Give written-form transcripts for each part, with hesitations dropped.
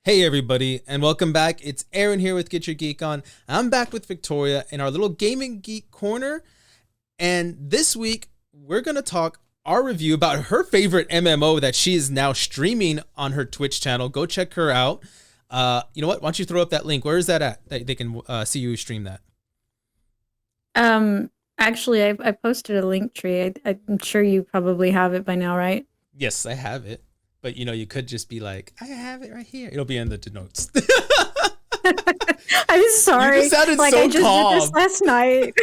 Hey everybody, and welcome back. It's Aaron here with Get Your Geek On. I'm back with Victoria in our little gaming geek corner. And this week, we're going to talk our review about her favorite MMO that she is now streaming on her Twitch channel. Go check her out. You know what? Why don't you throw up that link? Where is that at? They can see you stream that. Actually, I posted a link tree. I'm sure you probably have it by now, right? Yes, I have it. But, you know, you could just be like, I have it right here. It'll be in the notes. I'm sorry. You just sounded like so I just calm. did this last night.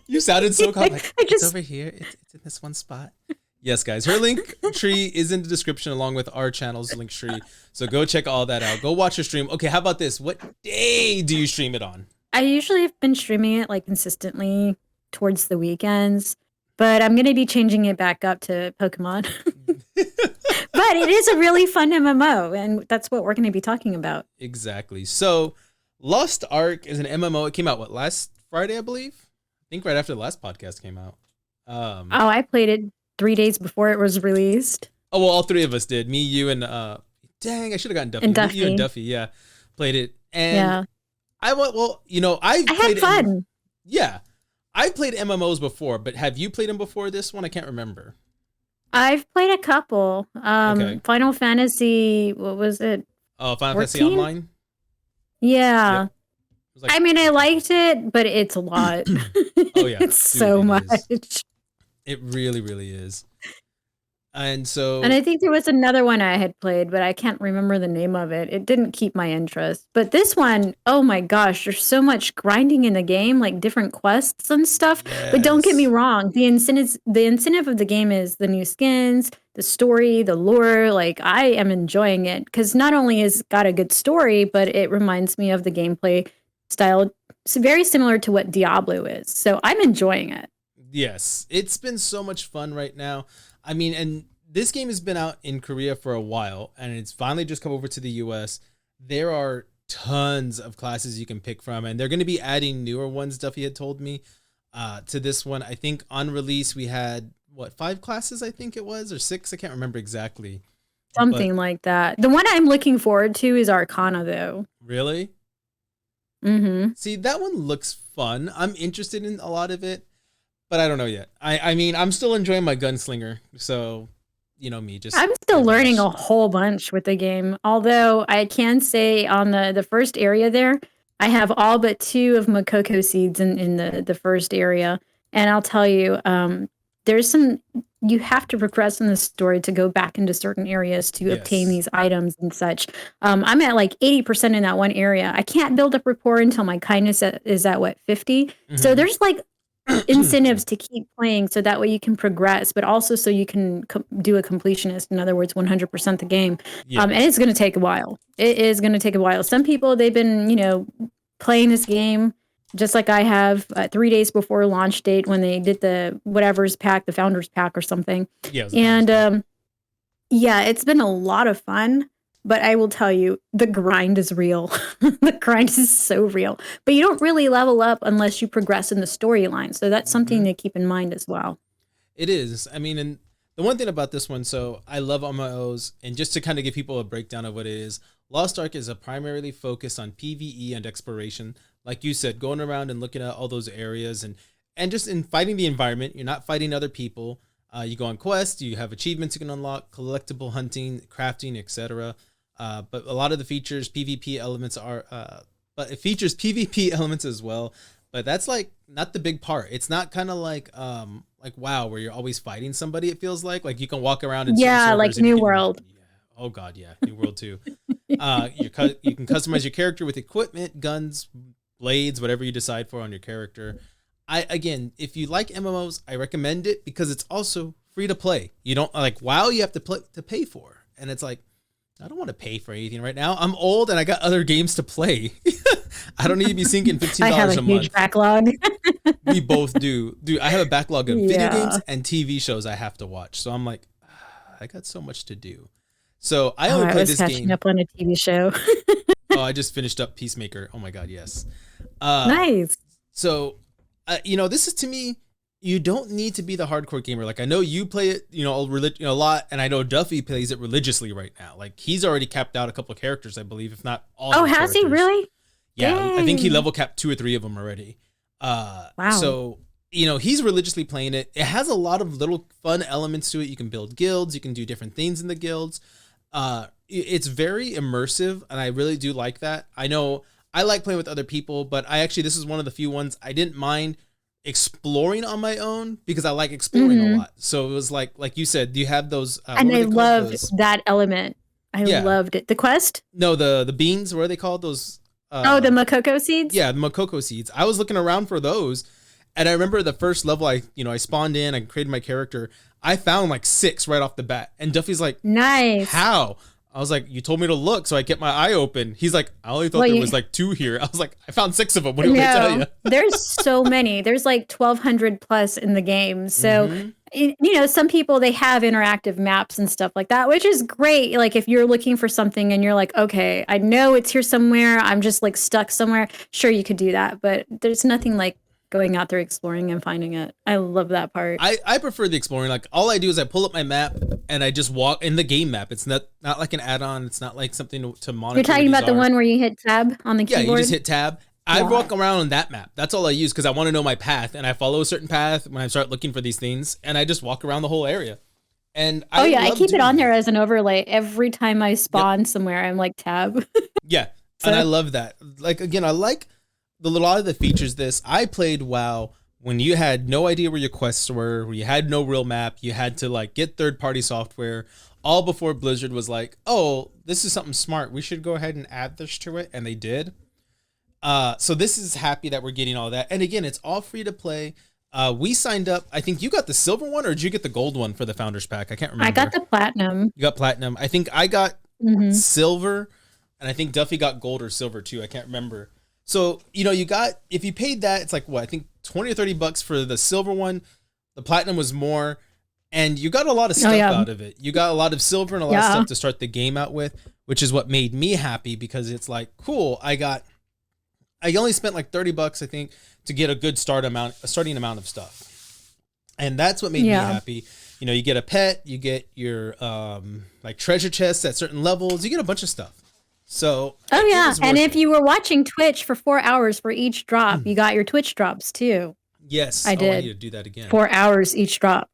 You sounded so calm. Like, it's over here. It's in this one spot. Yes, guys. Her link tree is in the description along with our channel's link tree. So go check all that out. Go watch her stream. Okay, how about this? What day do you stream it on? I usually have been streaming it like consistently towards the weekends, but I'm going to be changing it back up to Pokemon. But it is a really fun MMO, and that's what we're going to be talking about. Exactly. So Lost Ark is an MMO. It came out, last Friday, I believe? I think right after the last podcast came out. I played it 3 days before it was released. Oh, well, all three of us did. Me, you, and dang, I should have gotten Duffy. And Duffy. You and Duffy, yeah, played it. And yeah. I had fun. Yeah. I played MMOs before, but have you played them before this one? I can't remember. I've played a couple. Okay. Final Fantasy, what was it? Oh, Final 14? Fantasy Online? Yeah. Yep. Like, I mean, I liked it, but it's a lot. Oh, yeah. It's so much. It really, really is. And I think there was another one I had played, but I can't remember the name of it. It didn't keep my interest. But this one, oh my gosh, there's so much grinding in the game, like different quests and stuff. Yes. But don't get me wrong, the incentive of the game is the new skins, the story, the lore. Like, I am enjoying it because not only has it got a good story, but it reminds me of the gameplay style. It's very similar to what Diablo is. So I'm enjoying it. Yes, it's been so much fun right now. I mean, and this game has been out in Korea for a while, and it's finally just come over to the US. There are tons of classes you can pick from, and they're going to be adding newer ones, Duffy had told me, to this one. I think on release we had, 5 classes, I think it was, or 6? I can't remember exactly. Something like that. The one I'm looking forward to is Arcana, though. Really? Mm-hmm. See, that one looks fun. I'm interested in a lot of it, but I don't know yet. I mean, I'm still enjoying my gunslinger, so you know me. I'm still learning a whole bunch with the game. Although I can say on the first area there, I have all but 2 of Makoko seeds in the first area, and I'll tell you, you have to progress in the story to go back into certain areas to obtain these items and such. I'm at like 80% in that one area. I can't build up rapport until my kindness is at 50. Mm-hmm. So there's like incentives to keep playing so that way you can progress, but also so you can do a completionist. In other words, 100% the game. And it's going to take a while. It is going to take a while. Some people, they've been, playing this game just like I have 3 days before launch date when they did the whatever's pack, the founders pack or something. Yeah. And it's been a lot of fun, but I will tell you, the grind is real. The grind is so real, but you don't really level up unless you progress in the storyline. So that's something to keep in mind as well. It is. I mean, and the one thing about this one, so I love MMOs, and just to kind of give people a breakdown of what it is, Lost Ark is primarily focused on PvE and exploration. Like you said, going around and looking at all those areas and just in fighting the environment. You're not fighting other people. You go on quests, you have achievements you can unlock, collectible hunting, crafting, etc. But a lot of the features, PvP elements but it features PvP elements as well. But that's like not the big part. It's not kind of like WoW where you're always fighting somebody. It feels like you can walk around and like New World. Yeah. Oh God, yeah, New World too. You can customize your character with equipment, guns, blades, whatever you decide for on your character. If you like MMOs, I recommend it because it's also free to play. You don't like WoW. You have to pay for, and it's like, I don't want to pay for anything right now. I'm old and I got other games to play. I don't need to be sinking $15 a month. I have a huge backlog. We both do. Dude, I have a backlog of video games and TV shows I have to watch. So I'm like, I got so much to do. So I only played this game. I was catching up on a TV show. I just finished up Peacemaker. Oh my God, yes. Nice. So, this is to me, you don't need to be the hardcore gamer. Like I know you play it, a lot, and I know Duffy plays it religiously right now. Like he's already capped out a couple of characters, I believe, if not all. Oh, has he really? Yeah, Dang. I think he level capped 2 or 3 of them already. Wow. So he's religiously playing it. It has a lot of little fun elements to it. You can build guilds. You can do different things in the guilds. It's very immersive, and I really do like that. I know I like playing with other people, but this is one of the few ones I didn't mind exploring on my own because I like exploring a lot. So it was like you said, you have those, and I loved that element. I loved it. The quest? No, the beans. What are they called? Those. The Makoko seeds. Yeah, the Makoko seeds. I was looking around for those, and I remember the first level. I spawned in. I created my character. I found like 6 right off the bat, and Duffy's like, "Nice. How?" I was like, "You told me to look, so I kept my eye open." He's like, "I only thought there was like 2 here." I was like, "I found 6 of them." What do you want me to tell you? There's so many. There's like 1,200 plus in the game. So, some people, they have interactive maps and stuff like that, which is great. Like if you're looking for something and you're like, okay, I know it's here somewhere. I'm just like stuck somewhere. Sure, you could do that. But there's nothing like going out there exploring and finding it. I love that part. I prefer the exploring. Like all I do is I pull up my map and I just walk in the game map. It's not like an add-on. It's not like something to monitor. You're talking about the one where you hit tab on the keyboard? Yeah, you just hit tab. I walk around on that map. That's all I use because I want to know my path, and I follow a certain path when I start looking for these things, and I just walk around the whole area. And I keep it on there as an overlay every time I spawn somewhere. I'm like tab. Yeah, and I love that. Like again, I like a lot of the features. I played WoW when you had no idea where your quests were, where you had no real map. You had to like get third-party software. All before Blizzard was like, "Oh, this is something smart. We should go ahead and add this to it," and they did. So this is happy that we're getting all that. And again, it's all free to play. We signed up. I think you got the silver one, or did you get the gold one for the Founders Pack? I can't remember. I got the platinum. You got platinum. I think I got silver, and I think Duffy got gold or silver too. I can't remember. So, if you paid that, it's like what? I think $20 or $30 for the silver one. The platinum was more, and you got a lot of stuff out of it. You got a lot of silver and a lot of stuff to start the game out with, which is what made me happy because it's like, cool, I only spent like $30, I think, to get a good starting amount of stuff. And that's what made me happy. You get a pet, you get your like treasure chests at certain levels, you get a bunch of stuff. So and if you were watching Twitch for 4 hours for each drop, you got your Twitch drops too. Yes, I did. I need to do that again. 4 hours each drop.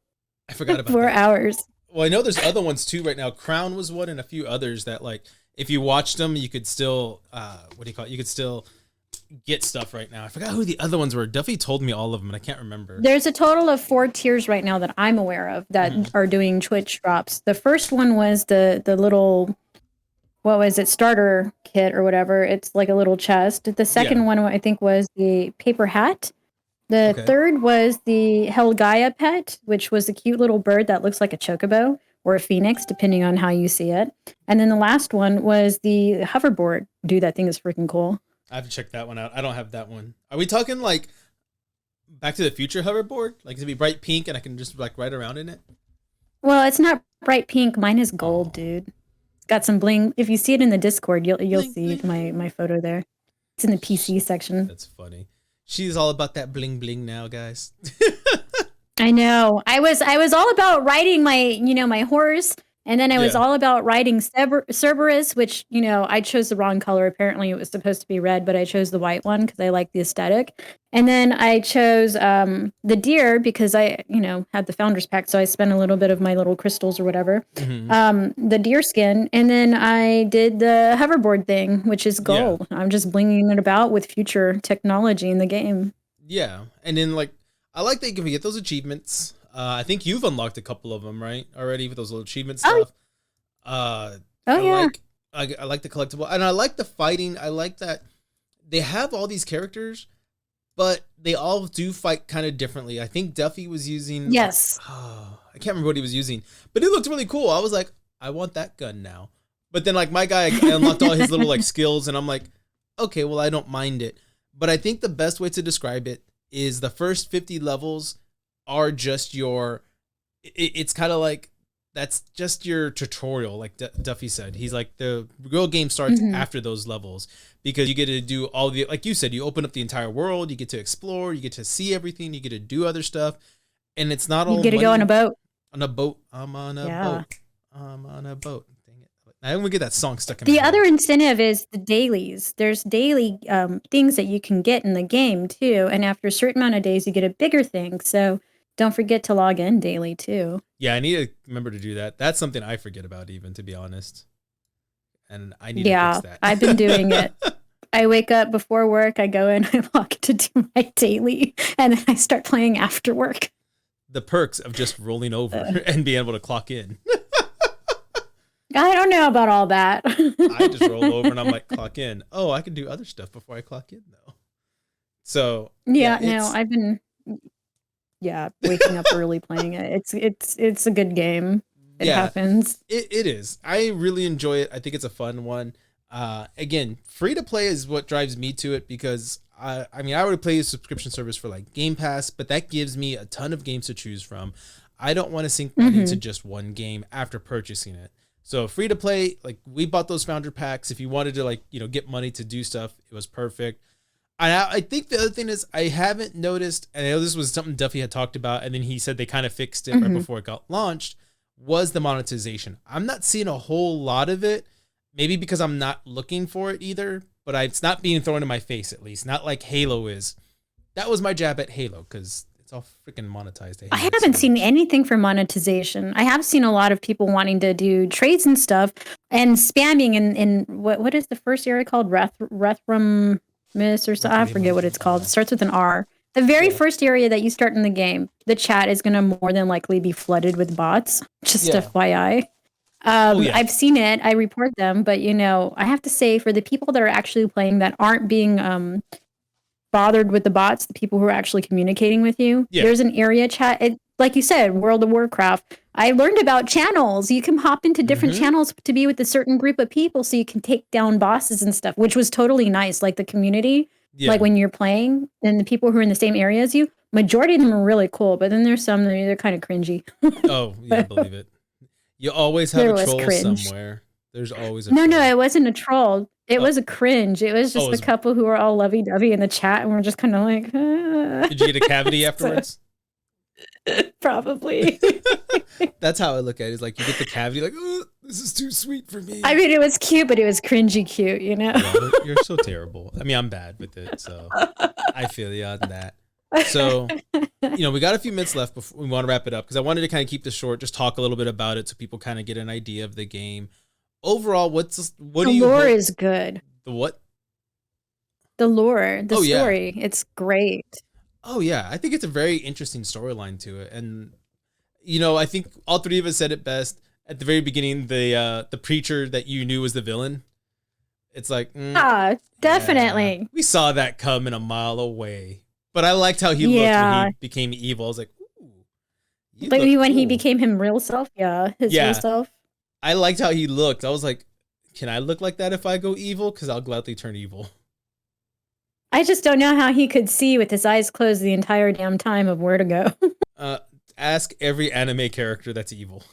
I forgot about 4 hours. Well, I know there's other ones too right now. Crown was one, and a few others that like if you watched them, you could still You could still get stuff right now. I forgot who the other ones were. Duffy told me all of them, and I can't remember. There's a total of 4 tiers right now that I'm aware of that are doing Twitch drops. The first one was the little, what was it, starter kit or whatever. It's like a little chest. The second one I think was the paper hat. The third was the Helgaia pet, which was a cute little bird that looks like a chocobo or a phoenix, depending on how you see it. And then the last one was the hoverboard. Dude, that thing is freaking cool. I have to check that one out. I don't have that one. Are we talking like Back to the Future hoverboard? Like it's gonna be bright pink and I can just like ride around in it? Well, it's not bright pink. Mine is gold, dude. It's got some bling. If you see it in the Discord, you'll bling, see bling. my photo there. It's in the PC section. That's funny. She's all about that bling bling now, guys. I know. I was all about riding my horse. And then I was all about riding Cerberus, which, I chose the wrong color. Apparently, it was supposed to be red, but I chose the white one because I like the aesthetic. And then I chose the deer because I, had the Founders Pack. So I spent a little bit of my little crystals or whatever. The deer skin. And then I did the hoverboard thing, which is gold. Yeah. I'm just blinging it about with future technology in the game. Yeah. And then, I like that you can get those achievements. I think you've unlocked a couple of them, right? Already with those little achievement stuff. I like the collectible, and I like the fighting. I like that they have all these characters, but they all do fight kind of differently. I think Duffy was using. Yes. I can't remember what he was using, but it looked really cool. I was like, I want that gun now. But then, my guy, I unlocked all his little skills, and I'm like, okay, well, I don't mind it. But I think the best way to describe it is the first 50 levels are just it's kind of like that's just your tutorial, like Duffy said. He's like, the real game starts after those levels because you get to do all the, like you said, you open up the entire world, you get to explore, you get to see everything, you get to do other stuff. and it's not You all get to go on a money. boat. On a boat. I'm on a Yeah. boat. I'm on a boat. Dang it. I don't get that song stuck in my The head. other incentive is the dailies. There's daily things that you can get in the game too, and after a certain amount of days, you get a bigger thing. So don't forget to log in daily too. Yeah, I need to remember to do that. That's something I forget about, even, to be honest. And I need to fix Yeah, that. I've been doing it. I wake up before work, I go in, I log to do my daily, and then I start playing after work. The perks of just rolling over and being able to clock in. I don't know about all that. I just roll over and I'm like, clock in. Oh, I can do other stuff before I clock in, though. So Yeah, no, I've been waking up early playing it. It's a good game. It happens. It is. I really enjoy it. I think it's a fun one. Again, free to play is what drives me to it, because I would play a subscription service for like Game Pass, but that gives me a ton of games to choose from. I don't want to sink money into just one game after purchasing it. So free to play, like, we bought those founder packs. If you wanted to, like, get money to do stuff, it was perfect. I think the other thing is, I haven't noticed, and I know this was something Duffy had talked about, and then he said they kind of fixed it right before it got launched, was the monetization. I'm not seeing a whole lot of it, maybe because I'm not looking for it either, but it's not being thrown in my face, at least. Not like Halo is. That was my jab at Halo, because it's all freaking monetized. I haven't seen anything for monetization. I have seen a lot of people wanting to do trades and stuff and spamming in what is the first area called? Rethrum Miss or something. I forget what it's called. It starts with an R. The very first area that you start in the game, the chat is going to more than likely be flooded with bots. Just FYI. I've seen it. I report them, but I have to say, for the people that are actually playing that aren't being bothered with the bots, the people who are actually communicating with you, there's an area chat. Like you said, World of Warcraft. I learned about channels. You can hop into different channels to be with a certain group of people, so you can take down bosses and stuff, which was totally nice. Like the community, like when you're playing and the people who are in the same area as you, majority of them are really cool, but then there's some that are kind of cringy. Oh, yeah, believe it. You always have a troll somewhere. There's always a troll. No, it wasn't a troll. It was a cringe. It was just a couple who were all lovey-dovey in the chat, and we're just kind of like, Did you get a cavity afterwards? Probably. That's how I look at it. It's like, you get the cavity, like, oh, this is too sweet for me. I mean, it was cute, but it was cringy cute, Yeah, you're so terrible. I mean, I'm bad with it, so I feel you on that. So, we got a few minutes left before we want to wrap it up, because I wanted to kind of keep this short, just talk a little bit about it so people kind of get an idea of the game. Overall, what do you... The lore is good. The what? The lore, the story. Yeah. It's great. Oh, yeah. I think it's a very interesting storyline to it. And, I think all three of us said it best. At the very beginning, the preacher that you knew was the villain. It's like... definitely. Yeah, we saw that coming a mile away. But I liked how he looked when he became evil. I was like, ooh. Like when he became his real self? Yeah, his real self. I liked how he looked. I was like, can I look like that if I go evil? Because I'll gladly turn evil. I just don't know how he could see with his eyes closed the entire damn time of where to go. Ask every anime character that's evil.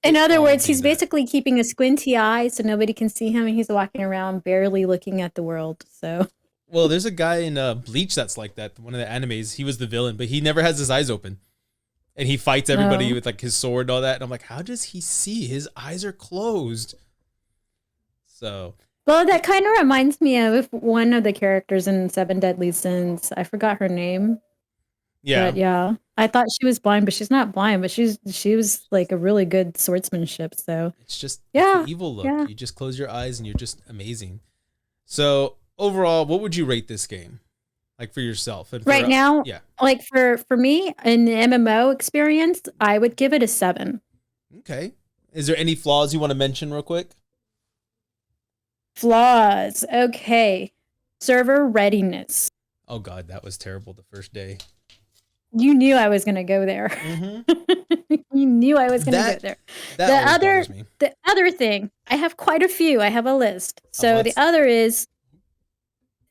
In other words, he's basically keeping a squinty eye so nobody can see him, and he's walking around barely looking at the world. So... Well, there's a guy in Bleach that's like that. One of the animes, he was the villain, but he never has his eyes open. And he fights everybody with like his sword and all that. And I'm like, how does he see? His eyes are closed. So. Well, that kind of reminds me of one of the characters in Seven Deadly Sins. I forgot her name. Yeah. But yeah. I thought she was blind, but she's not blind. But she was like a really good swordsmanship. So. It's just the evil look. Yeah. You just close your eyes and you're just amazing. So overall, what would you rate this game? Like for yourself? And right now, like for me, in the MMO experience, I would give it a 7. Okay. Is there any flaws you want to mention real quick? Flaws. Okay. Server readiness. Oh, God, that was terrible the first day. You knew I was going to go there. Mm-hmm. You knew I was going to go there. The other thing, I have quite a few. I have a list. So the other is...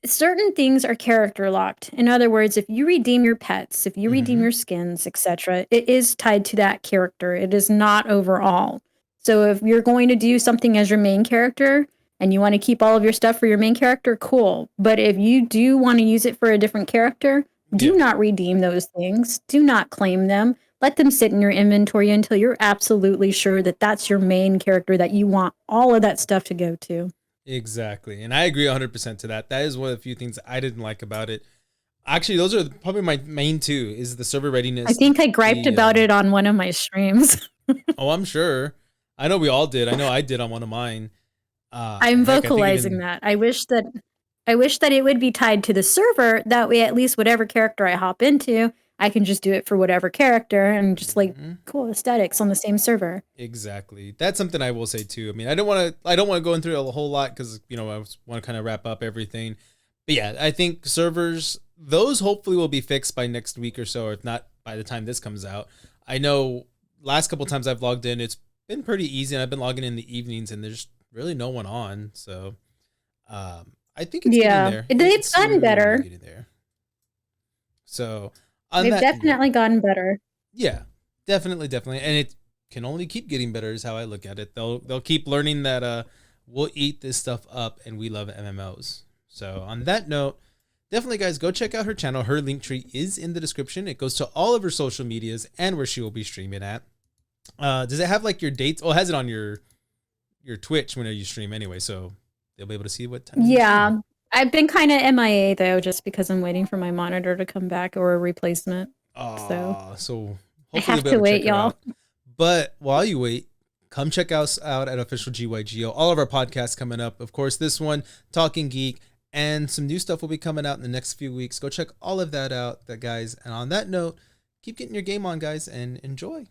certain things are character locked. In other words, if you redeem your pets, if you redeem your skins, etc., it is tied to that character. It is not overall. So if you're going to do something as your main character and you want to keep all of your stuff for your main character, cool. But if you do want to use it for a different character, Do Yeah. not redeem those things. Do not claim them. Let them sit in your inventory until you're absolutely sure that that's your main character that you want all of that stuff to go to. Exactly. And I agree 100% to that. That is one of the few things I didn't like about it. Actually, those are probably my main two is the server I readiness. think I griped The about it on one of my streams. oh, I'm sure. I know we all did. I know I did on one of mine. I'm Heck, I think vocalizing even that. I wish that it would be tied to the server. That way, at least whatever character I hop into, I can just do it for whatever character and just like Mhm. cool aesthetics on the same server. Exactly. That's something I will say too. I mean, I don't want to go into a whole lot because I want to kind of wrap up everything. But yeah, I think servers those hopefully will be fixed by next week or so, or if not by the time this comes out. I know last couple times I've logged in, it's been pretty easy, and I've been logging in the evenings, and there's really no one on. So I think it's getting Yeah, there. they've It's gotten slowly better. getting there. So on They've that note, definitely gotten better. yeah, definitely, and it can only keep getting better. Is how I look at it. They'll keep learning that we'll eat this stuff up, and we love MMOs. So on that note, definitely guys, go check out her channel. Her link tree is in the description. It goes to all of her social medias and where she will be streaming at. Does it have like your dates? Oh, it has it on your Twitch whenever you stream anyway, so they'll be able to see what time. Yeah, I've been kind of MIA though, just because I'm waiting for my monitor to come back or a replacement. So So I hopefully you'll have be to able to wait, check her y'all. out. But while you wait, come check us out at Official GYGO. All of our podcasts coming up. Of course, this one, Talking Geek, and some new stuff will be coming out in the next few weeks. Go check all of that out, guys. And on that note, keep getting your game on, guys, and enjoy.